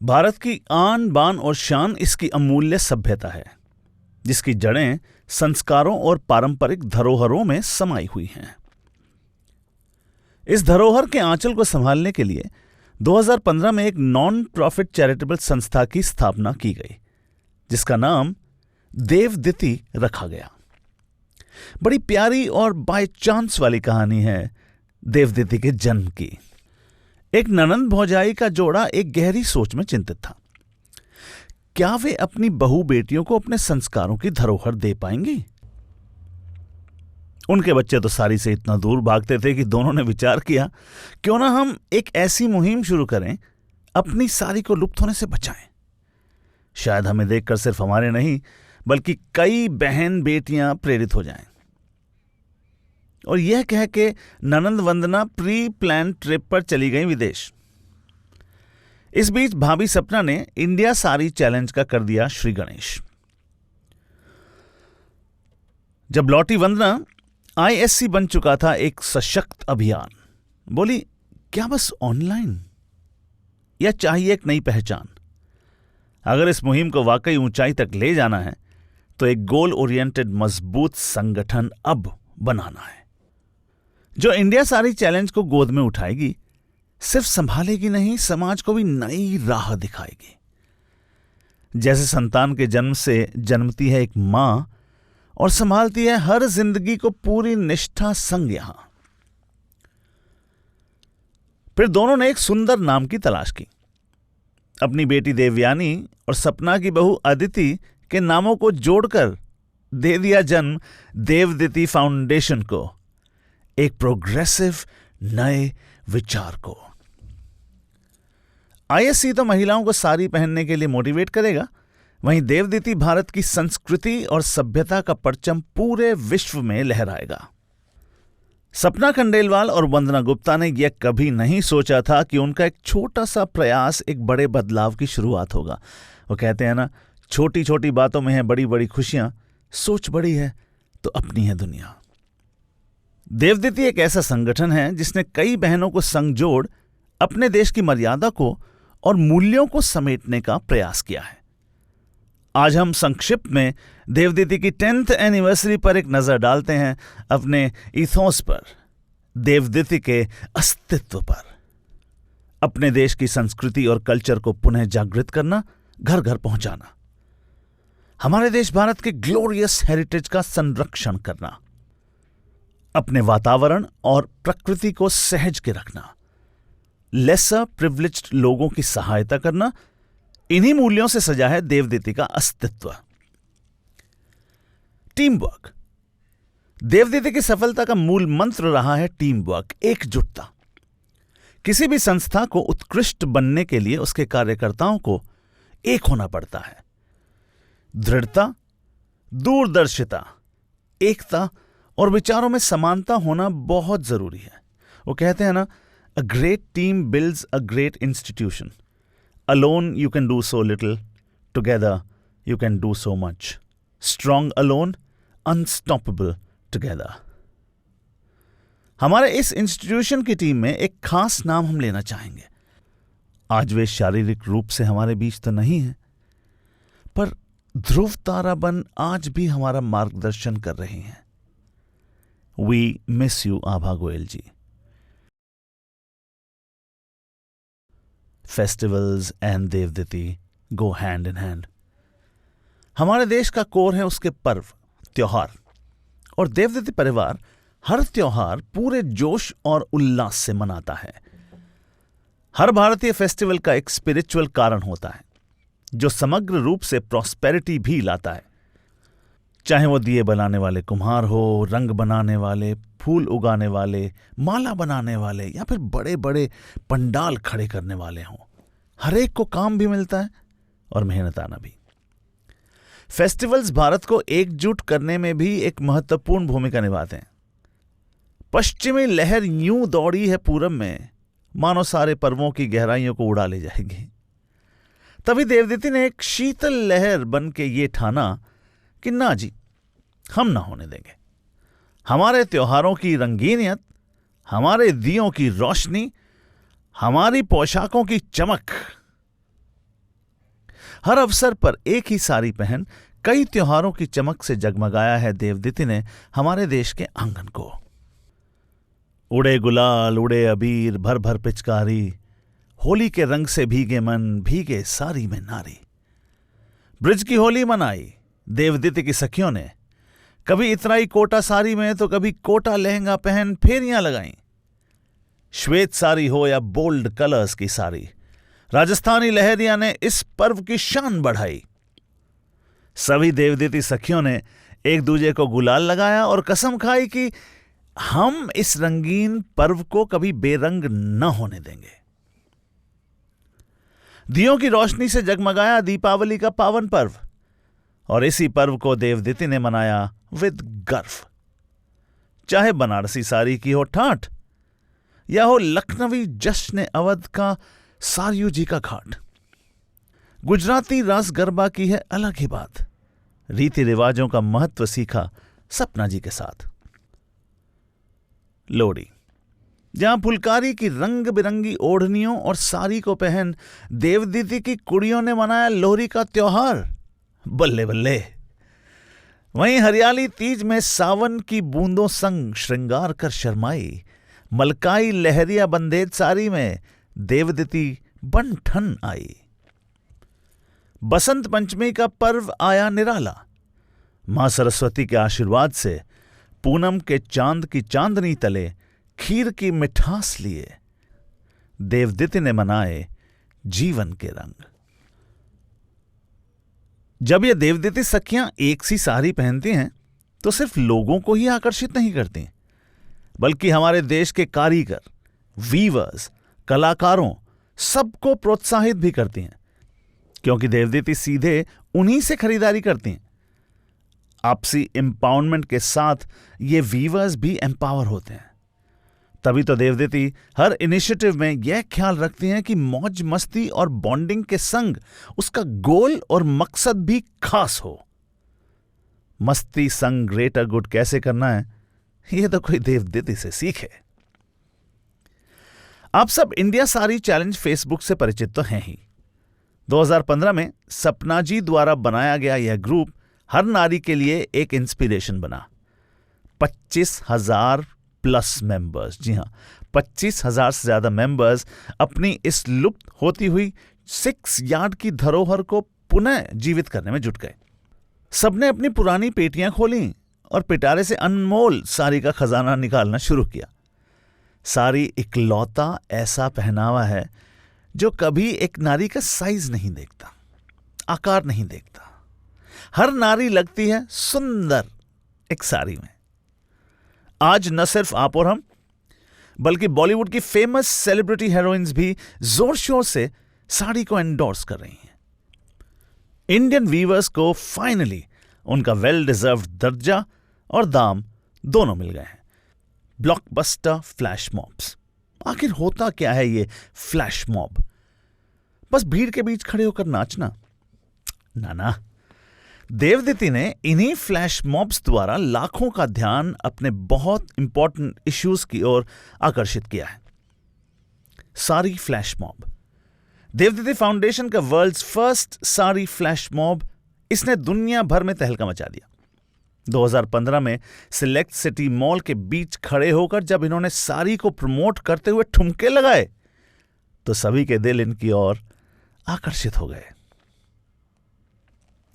भारत की आन बान और शान इसकी अमूल्य सभ्यता है, जिसकी जड़ें संस्कारों और पारंपरिक धरोहरों में समाई हुई हैं। इस धरोहर के आंचल को संभालने के लिए 2015 में एक नॉन प्रॉफिट चैरिटेबल संस्था की स्थापना की गई, जिसका नाम देवदिति रखा गया। बड़ी प्यारी और बाय चांस वाली कहानी है देवदिति के जन्म की। एक ननंद भौजाई का जोड़ा एक गहरी सोच में चिंतित था। क्या वे अपनी बहू बेटियों को अपने संस्कारों की धरोहर दे पाएंगी? उनके बच्चे तो सारी से इतना दूर भागते थे कि दोनों ने विचार किया, क्यों ना हम एक ऐसी मुहिम शुरू करें, अपनी सारी को लुप्त होने से बचाएं। शायद हमें देखकर सिर्फ हमारे नहीं बल्कि कई बहन बेटियां प्रेरित हो जाएं। और यह कह के ननंद वंदना प्री प्लान ट्रिप पर चली गई विदेश। इस बीच भाभी सपना ने इंडिया साड़ी चैलेंज का कर दिया श्री गणेश। जब लौटी वंदना, ISC बन चुका था एक सशक्त अभियान। बोली, क्या बस ऑनलाइन, या चाहिए एक नई पहचान? अगर इस मुहिम को वाकई ऊंचाई तक ले जाना है तो एक गोल ओरिएंटेड मजबूत संगठन अब बनाना है, जो इंडिया साड़ी चैलेंज को गोद में उठाएगी, सिर्फ संभालेगी नहीं, समाज को भी नई राह दिखाएगी। जैसे संतान के जन्म से जन्मती है एक मां और संभालती है हर जिंदगी को पूरी निष्ठा संग यहां। फिर दोनों ने एक सुंदर नाम की तलाश की। अपनी बेटी देवयानी और सपना की बहू अदिति के नामों को जोड़कर दे दिया जन्म देवदिति फाउंडेशन को, एक प्रोग्रेसिव नए विचार को। ISC तो महिलाओं को साड़ी पहनने के लिए मोटिवेट करेगा, वहीं देवदिति भारत की संस्कृति और सभ्यता का परचम पूरे विश्व में लहराएगा। सपना खंडेलवाल और वंदना गुप्ता ने यह कभी नहीं सोचा था कि उनका एक छोटा सा प्रयास एक बड़े बदलाव की शुरुआत होगा। वो कहते हैं ना, छोटी छोटी बातों में है बड़ी बड़ी खुशियां, सोच बड़ी है तो अपनी है दुनिया। देवदिति एक ऐसा संगठन है जिसने कई बहनों को संग जोड़ अपने देश की मर्यादा को और मूल्यों को समेटने का प्रयास किया है। आज हम संक्षिप्त में देवदिति की 10th एनिवर्सरी पर एक नजर डालते हैं, अपने इथोस पर, देवदिति के अस्तित्व पर। अपने देश की संस्कृति और कल्चर को पुनः जागृत करना, घर घर पहुंचाना, हमारे देश भारत के ग्लोरियस हेरिटेज का संरक्षण करना, अपने वातावरण और प्रकृति को सहज के रखना, लेसर प्रिविलेज्ड लोगों की सहायता करना, इन्हीं मूल्यों से सजा है देवदिति का अस्तित्व। Team work. देवदिति की सफलता का मूल मंत्र रहा है टीम वर्क, एकजुटता। किसी भी संस्था को उत्कृष्ट बनने के लिए उसके कार्यकर्ताओं को एक होना पड़ता है। दृढ़ता, दूरदर्शिता, एकता और विचारों में समानता होना बहुत जरूरी है। वो कहते हैं ना, a great team builds a great institution. Alone you can do so little, together you can do so much. Strong alone, unstoppable together. हमारे इस इंस्टीट्यूशन की टीम में एक खास नाम हम लेना चाहेंगे। आज वे शारीरिक रूप से हमारे बीच तो नहीं है, पर ध्रुव ताराबन आज भी हमारा मार्गदर्शन कर रहे हैं। We miss you, Abha Goyal ji. Festivals and Devditi go hand in hand। हमारे देश का कोर है उसके पर्व, त्योहार, और देवदिति परिवार हर त्योहार पूरे जोश और उल्लास से मनाता है। हर भारतीय फेस्टिवल का एक स्पिरिचुअल कारण होता है, जो समग्र रूप से प्रॉस्पेरिटी भी लाता है। चाहे वो दिए बनाने वाले कुम्हार हो, रंग बनाने वाले, फूल उगाने वाले, माला बनाने वाले, या फिर बड़े बड़े पंडाल खड़े करने वाले हों, हर एक को काम भी मिलता है और मेहनताना भी। फेस्टिवल्स भारत को एकजुट करने में भी एक महत्वपूर्ण भूमिका निभाते हैं। पश्चिमी लहर यूं दौड़ी है पूरब में, मानो सारे पर्वों की गहराइयों को उड़ा ले जाएगी। तभी देवदिति ने एक शीतल लहर बन के ये ठाना कि ना जी, हम ना होने देंगे। हमारे त्योहारों की रंगीनियत, हमारे दियों की रोशनी, हमारी पोशाकों की चमक, हर अवसर पर एक ही साड़ी पहन कई त्योहारों की चमक से जगमगाया है देवदीति ने हमारे देश के आंगन को। उड़े गुलाल, उड़े अबीर, भर भर पिचकारी, होली के रंग से भीगे मन, भीगे साड़ी में नारी। ब्रिज की होली मनाई देवदीति की सखियों ने, कभी इतराई कोटा साड़ी में तो कभी कोटा लहंगा पहन फेरियां लगाईं। श्वेत साड़ी हो या बोल्ड कलर्स की साड़ी, राजस्थानी लहरिया ने इस पर्व की शान बढ़ाई। सभी देवदीति सखियों ने एक दूजे को गुलाल लगाया और कसम खाई कि हम इस रंगीन पर्व को कभी बेरंग न होने देंगे। दियों की रोशनी से जगमगाया दीपावली का पावन पर्व, और इसी पर्व को देवदीति ने मनाया विद गर्व। चाहे बनारसी साड़ी की हो ठाठ या हो लखनवी जश्न अवध का सारियू जी का घाट, गुजराती रास गरबा की है अलग ही बात। रीति रिवाजों का महत्व सीखा सपना जी के साथ। लोहड़ी, जहां फुलकारी की रंग बिरंगी ओढ़नियों और साड़ी को पहन देवदीति की कुड़ियों ने मनाया लोहड़ी का त्योहार। बल्ले बल्ले। वहीं हरियाली तीज में सावन की बूंदों संग श्रृंगार कर शर्माई, मलकाई लहरिया बंदेज साड़ी में देवदीति बन ठन आई। बसंत पंचमी का पर्व आया निराला। मां सरस्वती के आशीर्वाद से पूनम के चांद की चांदनी तले खीर की मिठास लिए देवदीति ने मनाए जीवन के रंग। जब ये देवदीति सखियां एक सी साड़ी पहनती हैं तो सिर्फ लोगों को ही आकर्षित नहीं करती, बल्कि हमारे देश के कारीगर, वीवर्स, कलाकारों सबको प्रोत्साहित भी करती हैं, क्योंकि देवदीति सीधे उन्हीं से खरीदारी करती हैं। आपसी एम्पावरमेंट के साथ ये वीवर्स भी एम्पावर होते हैं। तभी तो देवदीति हर इनिशिएटिव में यह ख्याल रखती हैं कि मौज मस्ती और बॉन्डिंग के संग उसका गोल और मकसद भी खास हो। मस्ती संग ग्रेटर गुड कैसे करना है, यह तो कोई देवदीति से सीखे। आप सब इंडिया साड़ी चैलेंज फेसबुक से परिचित तो हैं ही। 2015 में सपना जी द्वारा बनाया गया यह ग्रुप हर नारी के लिए एक इंस्पिरेशन बना। 25,000 प्लस मेंबर्स, जी हां 25,000 से ज्यादा मेंबर्स अपनी इस लुप्त होती हुई 6 यार्ड की धरोहर को पुनः जीवित करने में जुट गए। सबने अपनी पुरानी पेटियां खोली और पिटारे से अनमोल साड़ी का खजाना निकालना शुरू किया। साड़ी इकलौता ऐसा पहनावा है जो कभी एक नारी का साइज नहीं देखता, आकार नहीं देखता। हर नारी लगती है सुंदर एक साड़ी में। आज न सिर्फ आप और हम, बल्कि बॉलीवुड की फेमस सेलिब्रिटी हीरोइंस भी जोर शोर से साड़ी को एंडोर्स कर रही हैं। इंडियन वीवर्स को फाइनली उनका वेल डिजर्व्ड दर्जा और दाम दोनों मिल गए हैं। Blockbuster flash mobs. आखिर होता क्या है ये फ्लैश मॉब? बस भीड़ के बीच खड़े होकर नाचना? ना, देवदीति ने इन्हीं फ्लैश मॉब्स द्वारा लाखों का ध्यान अपने बहुत इंपॉर्टेंट इश्यूज की ओर आकर्षित किया है। Sari flash mob, Devditi foundation का world's first sari flash mob, इसने दुनिया भर में तहलका मचा दिया। 2015 में सिलेक्ट सिटी मॉल के बीच खड़े होकर जब इन्होंने साड़ी को प्रमोट करते हुए ठुमके लगाए तो सभी के दिल इनकी ओर आकर्षित हो गए।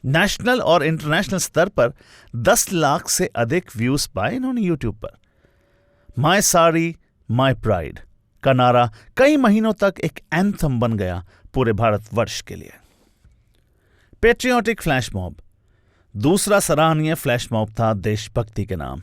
नेशनल और इंटरनेशनल स्तर पर 10 लाख से अधिक व्यूज पाए इन्होंने यूट्यूब पर। माय साड़ी माय प्राइड का नारा कई महीनों तक एक एंथम बन गया पूरे भारतवर्ष के लिए। पेट्रियोटिक फ्लैश मॉब, दूसरा सराहनीय फ्लैश मॉब था देशभक्ति के नाम।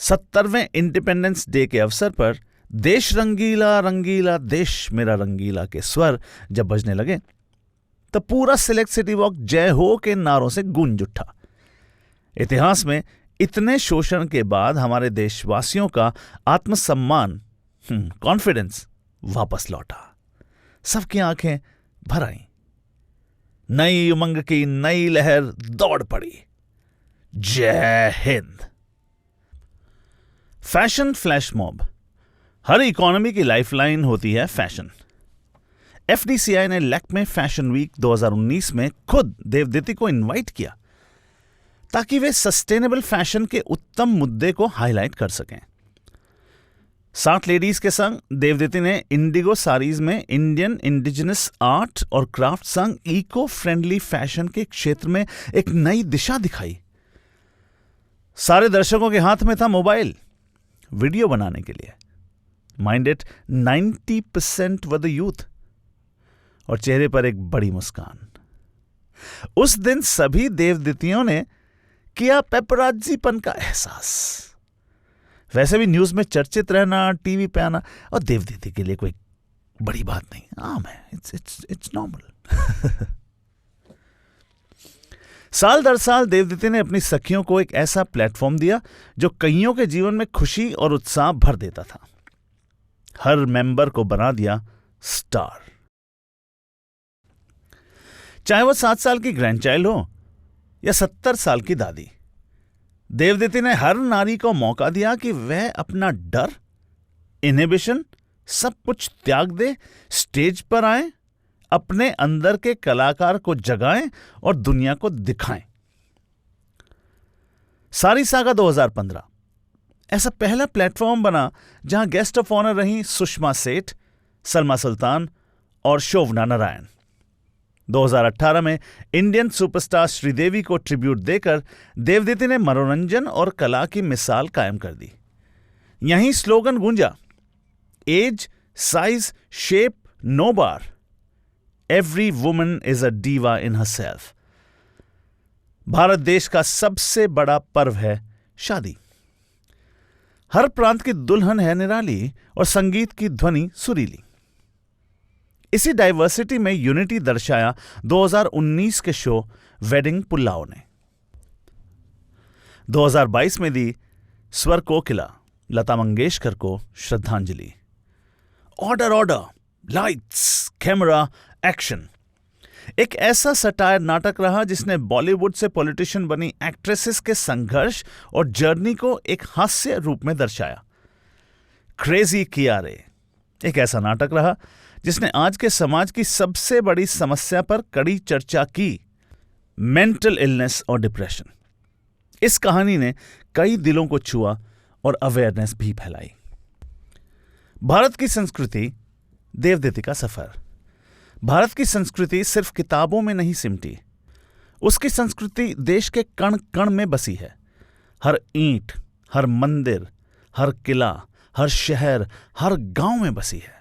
70वें इंडिपेंडेंस डे के अवसर पर देश रंगीला रंगीला देश मेरा रंगीला के स्वर जब बजने लगे तो पूरा सिलेक्ट सिटी वॉक जय हो के नारों से गूंज उठा। इतिहास में इतने शोषण के बाद हमारे देशवासियों का आत्मसम्मान, कॉन्फिडेंस वापस लौटा। सबकी आंखें भर आईं। नई उमंग की नई लहर दौड़ पड़ी। जय हिंद। Fashion flash mob. हर इकोनॉमी की लाइफलाइन होती है फैशन। FDCI ने लैक्मे फैशन वीक 2019 में खुद देवदीति को इनवाइट किया ताकि वे सस्टेनेबल फैशन के उत्तम मुद्दे को हाईलाइट कर सकें। 60 लेडीज के संग देवदीति ने इंडिगो साड़ीज में इंडियन इंडिजिनस आर्ट और क्राफ्ट संग इको फ्रेंडली फैशन के क्षेत्र में एक नई दिशा दिखाई। सारे दर्शकों के हाथ में था मोबाइल वीडियो बनाने के लिए। Mind it, 90% were the youth, और चेहरे पर एक बड़ी मुस्कान। उस दिन सभी देवदीतियों ने किया पेपराजीपन का एहसास। वैसे भी न्यूज में चर्चित रहना, टीवी पे आना और देवदीति के लिए कोई बड़ी बात नहीं, आम है, इट्स नॉर्मल। साल दर साल देवदीति ने अपनी सखियों को एक ऐसा प्लेटफॉर्म दिया जो कईयों के जीवन में खुशी और उत्साह भर देता था। हर मेंबर को बना दिया स्टार। चाहे वो 7 साल की ग्रैंडचाइल्ड हो या 70 साल की दादी, देवदीति ने हर नारी को मौका दिया कि वह अपना डर, इनहिबिशन सब कुछ त्याग दे, स्टेज पर आए, अपने अंदर के कलाकार को जगाएं और दुनिया को दिखाएं। सारी सागा 2015 ऐसा पहला प्लेटफॉर्म बना जहां गेस्ट ऑफ ऑनर रहीं सुषमा सेठ, सलमा सुल्तान और शोभना नारायण। 2018 में इंडियन सुपरस्टार श्रीदेवी को ट्रिब्यूट देकर देवदीति ने मनोरंजन और कला की मिसाल कायम कर दी। यहीं स्लोगन गूंजा, age, size, shape, no bar, every woman is a diva in herself. Bharat देश का सबसे बड़ा पर्व है शादी। हर प्रांत की दुल्हन है निराली और संगीत की ध्वनि सुरीली। इसी डाइवर्सिटी में यूनिटी दर्शाया 2019 के शो वेडिंग पुल्लाओ ने। 2022 में दी स्वर कोकिला लता मंगेशकर को श्रद्धांजलि। Order order, lights, camera, action एक ऐसा सटायर नाटक रहा जिसने बॉलीवुड से पॉलिटिशियन बनी एक्ट्रेसेस के संघर्ष और जर्नी को एक हास्य रूप में दर्शाया। क्रेजी कियारे एक ऐसा नाटक रहा जिसने आज के समाज की सबसे बड़ी समस्या पर कड़ी चर्चा की, मेंटल इलनेस और डिप्रेशन। इस कहानी ने कई दिलों को छुआ और अवेयरनेस भी फैलाई। भारत की संस्कृति, देवदीति का सफर। भारत की संस्कृति सिर्फ किताबों में नहीं सिमटी, उसकी संस्कृति देश के कण कण में बसी है। हर ईंट, हर मंदिर, हर किला, हर शहर, हर गांव में बसी है।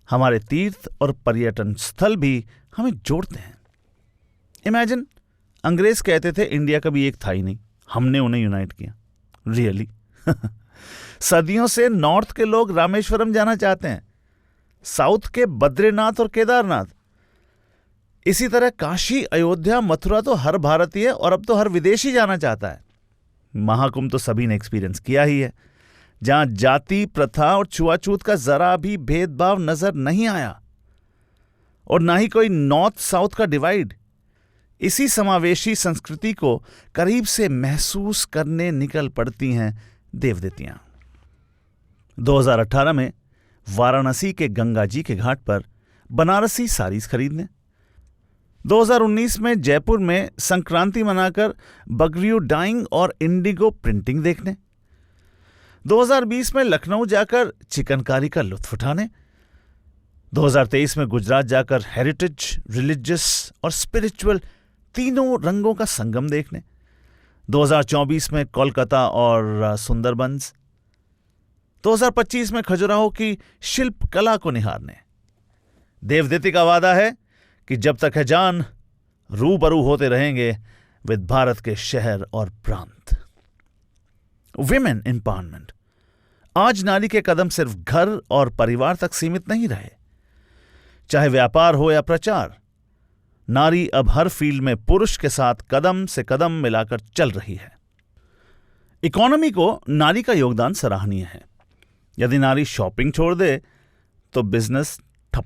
हमारे तीर्थ और पर्यटन स्थल भी हमें जोड़ते हैं। इमेजिन, अंग्रेज कहते थे इंडिया कभी एक था ही नहीं, हमने उन्हें यूनाइट किया। रियली? सदियों से नॉर्थ के लोग रामेश्वरम जाना चाहते हैं, साउथ के बद्रीनाथ और केदारनाथ। इसी तरह काशी, अयोध्या, मथुरा तो हर भारतीय और अब तो हर विदेशी जाना चाहता है। महाकुंभ तो सभी ने एक्सपीरियंस किया ही है, जहां जाति प्रथा और छुआछूत का जरा भी भेदभाव नजर नहीं आया और ना ही कोई नॉर्थ साउथ का डिवाइड। इसी समावेशी संस्कृति को करीब से महसूस करने निकल पड़ती हैं देवदीतियां। 2018 में वाराणसी के गंगा जी के घाट पर बनारसी साड़ीज खरीदने, 2019 में जयपुर में संक्रांति मनाकर बगरियो डाइंग और इंडिगो प्रिंटिंग देखने, 2020 में लखनऊ जाकर चिकनकारी का लुत्फ उठाने, 2023 में गुजरात जाकर हेरिटेज, रिलीजियस और स्पिरिचुअल तीनों रंगों का संगम देखने, 2024 में कोलकाता और सुंदरबंस, 2025 में खजुराहो की शिल्प कला को निहारने। देवदीति का वादा है कि जब तक है जान, रूबरू होते रहेंगे विद भारत के शहर और प्रांत। Women empowerment. आज नारी के कदम सिर्फ घर और परिवार तक सीमित नहीं रहे। चाहे व्यापार हो या प्रचार, नारी अब हर फील्ड में पुरुष के साथ कदम से कदम मिलाकर चल रही है। इकोनॉमी को नारी का योगदान सराहनीय है। यदि नारी शॉपिंग छोड़ दे तो बिजनेस ठप।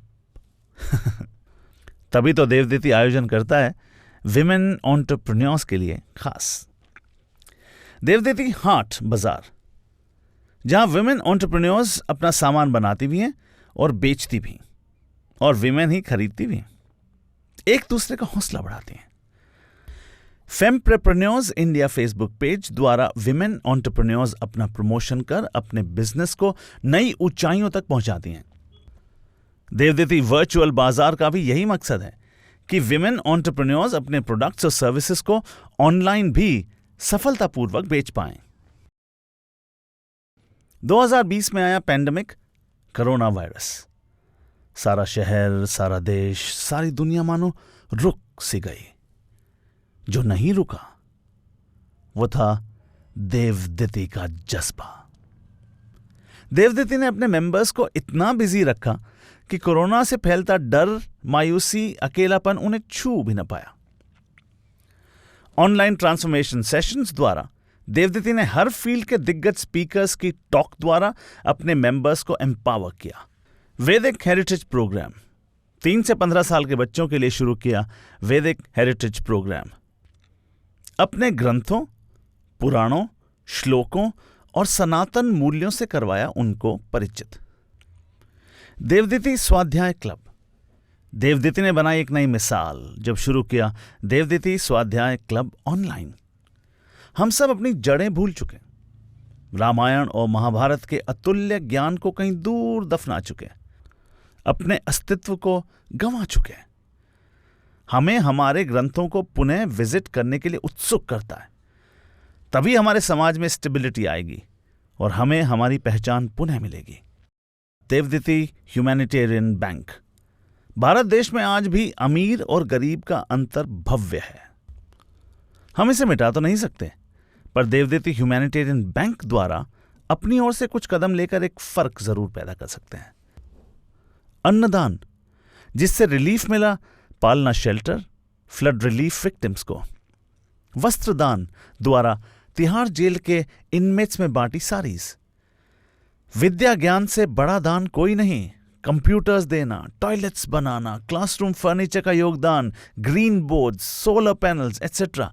तभी तो देवदीति आयोजन करता है विमेन एंटरप्रेन्योर्स के लिए खास देवदीति हाट बाजार, जहां विमेन एंटरप्रेन्योर्स अपना सामान बनाती भी हैं और बेचती भी, और विमेन ही खरीदती भी हैं, एक दूसरे का हौसला बढ़ाती हैं। फेमप्रेन्योर्स इंडिया फेसबुक पेज द्वारा विमेन एंटरप्रेन्योर्स अपना प्रमोशन कर अपने बिजनेस को नई ऊंचाइयों तक पहुंचाती हैं। देवदीति वर्चुअल बाजार का भी यही मकसद है कि विमेन एंटरप्रेन्योर्स अपने प्रोडक्ट्स और सर्विसेज को ऑनलाइन भी सफलतापूर्वक बेच पाएं। 2020 में आया पैंडेमिक कोरोना वायरस। सारा शहर, सारा देश, सारी दुनिया मानो रुक सी गई। जो नहीं रुका वो था देवदीति का जज्बा। देवदीति ने अपने मेंबर्स को इतना बिजी रखा कि कोरोना से फैलता डर, मायूसी, अकेलापन उन्हें छू भी न पाया। ऑनलाइन ट्रांसफॉर्मेशन सेशंस द्वारा देवदीति ने हर फील्ड के दिग्गज स्पीकर्स की टॉक द्वारा अपने मेंबर्स को एम्पावर किया। वैदिक हेरिटेज प्रोग्राम 3 से 15 साल के बच्चों के लिए शुरू किया। वैदिक हेरिटेज प्रोग्राम अपने ग्रंथों, पुराणों, श्लोकों और सनातन मूल्यों से करवाया उनको परिचित। देवदीति स्वाध्याय क्लब। देवदीति ने बनाई एक नई मिसाल जब शुरू किया देवदीति स्वाध्याय क्लब ऑनलाइन। हम सब अपनी जड़ें भूल चुके, रामायण और महाभारत के अतुल्य ज्ञान को कहीं दूर दफना चुके, अपने अस्तित्व को गंवा चुके। हमें हमारे ग्रंथों को पुनः विजिट करने के लिए उत्सुक करता है। तभी हमारे समाज में स्टेबिलिटी आएगी और हमें हमारी पहचान पुनः मिलेगी। Devditi humanitarian bank. भारत देश में आज भी अमीर और गरीब का अंतर भव्य है। हम इसे मिटा तो नहीं सकते, पर देवदीति ह्यूमैनिटेरियन बैंक द्वारा अपनी ओर से कुछ कदम लेकर एक फर्क जरूर पैदा कर सकते हैं। अन्नदान, जिससे रिलीफ मिला पालना शेल्टर, फ्लड रिलीफ विक्टिम्स को। वस्त्रदान द्वारा तिहाड़ जेल के इनमेट्स में बांटी साड़ीज। विद्या ज्ञान से बड़ा दान कोई नहीं। कंप्यूटर्स देना, टॉयलेट्स बनाना, क्लासरूम फर्नीचर का योगदान, green boards, solar panels etcetera.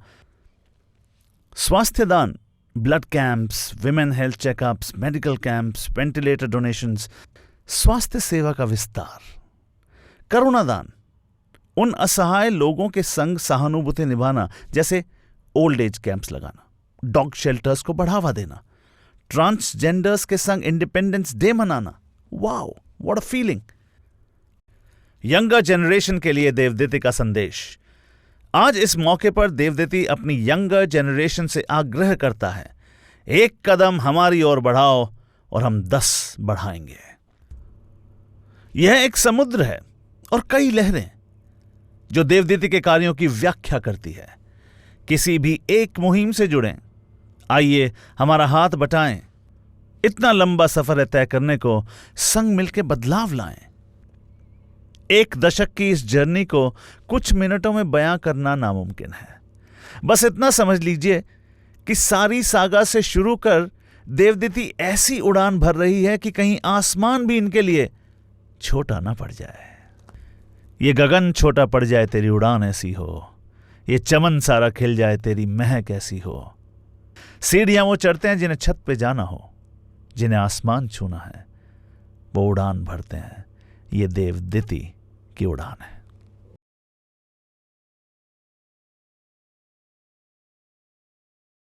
स्वास्थ्य दान, blood camps, women health checkups, medical camps, ventilator donations, स्वास्थ्य सेवा का विस्तार। करुणा दान, उन असहाय लोगों के संग सहानुभूति निभाना, जैसे ओल्ड एज कैंप्स लगाना, डॉग शेल्टर्स को बढ़ावा देना, ट्रांसजेंडर्स के संग इंडिपेंडेंस डे मनाना। Wow, what a feeling. Younger generation के लिए देवदीति का संदेश। आज इस मौके पर देवदीति अपनी यंगर जनरेशन से आग्रह करता है, एक कदम हमारी ओर बढ़ाओ और हम 10 बढ़ाएंगे। यह एक समुद्र है और कई लहरें जो देवदीति के कार्यों की व्याख्या करती है। किसी भी एक मुहिम से जुड़ें, आइए हमारा हाथ बटाएं। इतना लंबा सफर है तय करने को, संग मिलकर बदलाव लाएं। 1 दशक की इस जर्नी को कुछ मिनटों में बयां करना नामुमकिन है। बस इतना समझ लीजिए कि सारी सागा से शुरू कर देवदीति ऐसी उड़ान भर रही है कि कहीं आसमान भी इनके लिए छोटा ना पड़ जाए। ये गगन छोटा पड़ जाए तेरी उड़ान ऐसी हो, ये चमन सारा खिल जाए तेरी महक ऐसी हो। सीढ़ियां वो चढ़ते हैं जिन्हें छत पे जाना हो, जिन्हें आसमान छूना है वो उड़ान भरते हैं। ये देवदीति की उड़ान है।